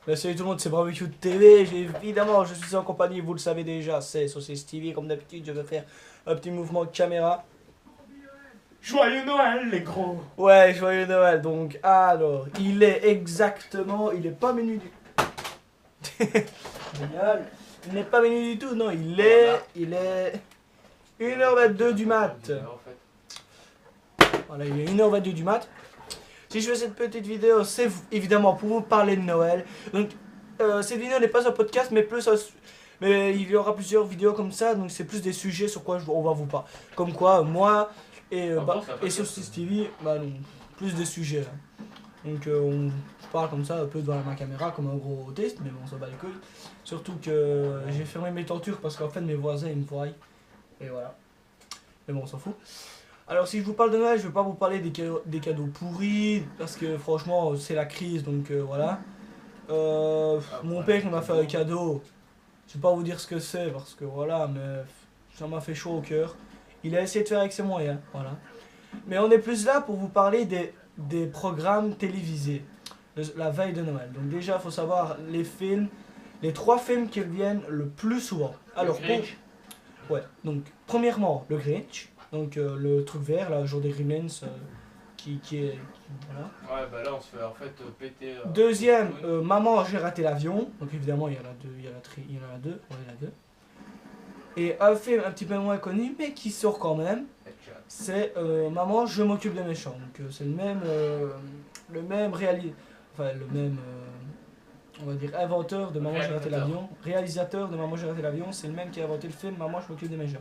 Salut tout le monde, c'est Barbecue TV. Évidemment, je suis en compagnie, vous le savez déjà, c'est Saucisse TV. Comme d'habitude, je vais faire un petit mouvement de caméra. Joyeux Noël, les gros! Ouais, joyeux Noël. Donc, alors, il est pas minuit du... Génial. Il n'est pas minuit du tout, non, il est 1h22 du mat. Voilà, il est 1h22 du mat. Si je fais cette petite vidéo, c'est évidemment pour vous parler de Noël. Donc, cette vidéo n'est pas un podcast, mais mais il y aura plusieurs vidéos comme ça. Donc, c'est plus des sujets sur quoi on va vous parler. Comme quoi, moi et Saucisse TV, bah non, plus des sujets. Hein. Donc, je parle comme ça, un peu devant ma caméra, comme un gros autiste, mais bon, on s'en bat les couilles. Surtout que j'ai fermé mes tentures parce qu'en fait, mes voisins, ils me voient. Et voilà. Mais bon, on s'en fout. Alors si je vous parle de Noël, je vais pas vous parler des cadeaux pourris, parce que franchement c'est la crise, donc voilà. Mon père il m'a fait un cadeau, je vais pas vous dire ce que c'est, parce que voilà, mais ça m'a fait chaud au cœur. Il a essayé de faire avec ses moyens, voilà. Mais on est plus là pour vous parler des programmes télévisés, la veille de Noël. Donc déjà il faut savoir les 3 films qui reviennent le plus souvent. Alors ouais, donc premièrement le Grinch. Donc le truc vert, là, jour des Gremlins, voilà. Ouais, bah là on se fait en fait péter. Deuxième, Maman, j'ai raté l'avion. Donc évidemment, il y en a deux, il y en a deux, ouais, il y en a deux. Et un film un petit peu moins connu, mais qui sort quand même, c'est Maman, je m'occupe des méchants. Donc c'est le même on va dire inventeur de Maman, j'ai raté l'avion. Réalisateur de Maman, j'ai raté l'avion, c'est le même qui a inventé le film Maman, je m'occupe des méchants.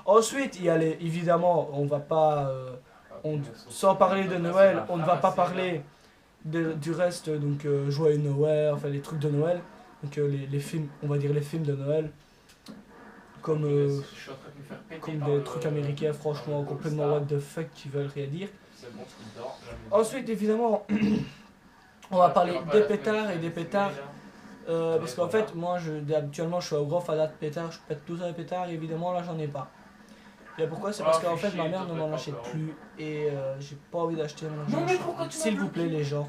Ensuite, il y a évidemment, on va pas, sans parler de Noël, on ne va pas parler du reste, donc Joyeux Noël, enfin les trucs de Noël, donc les films, on va dire les films de Noël, comme des trucs américains, franchement, complètement what the fuck, qui veulent rien dire. Ensuite, évidemment, on va parler des pétards et des pétards. Parce qu'en fait, moi, habituellement, je suis un gros fanat de pétards, je pète tous les pétards, et évidemment, là, j'en ai pas. Et pourquoi? C'est parce qu'en fait ma mère ne m'en achète plus et j'ai pas envie d'acheter un. S'il vous plaît les gens,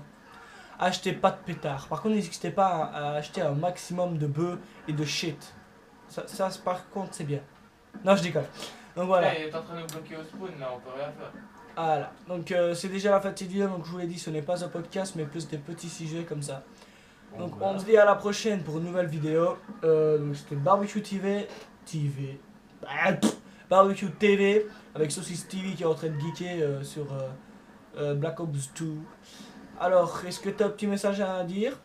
achetez pas de pétards. Par contre n'hésitez pas à acheter un maximum de bœufs et de shit. Ça par contre c'est bien. Non je déconne. Donc voilà. Hey, t'es en train de nous bloquer au spawn là, on peut rien faire. Voilà. Donc c'est déjà la fin de cette vidéo, donc je vous l'ai dit, ce n'est pas un podcast mais plus des petits sujets comme ça. Donc on se dit à la prochaine pour une nouvelle vidéo. Donc c'était Barbecue TV. Barbecue TV avec Saucisse TV qui est en train de geeker sur Black Ops 2. Alors, est-ce que tu as un petit message à dire?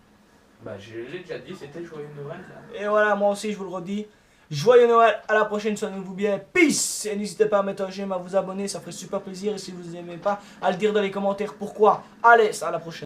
Bah, j'ai déjà dit, c'était Joyeux Noël là. Et voilà, moi aussi je vous le redis. Joyeux Noël, à la prochaine, soignez-vous bien. Peace! Et n'hésitez pas à mettre un j'aime, à vous abonner, ça ferait super plaisir. Et si vous n'aimez pas, à le dire dans les commentaires pourquoi. Allez, à la prochaine.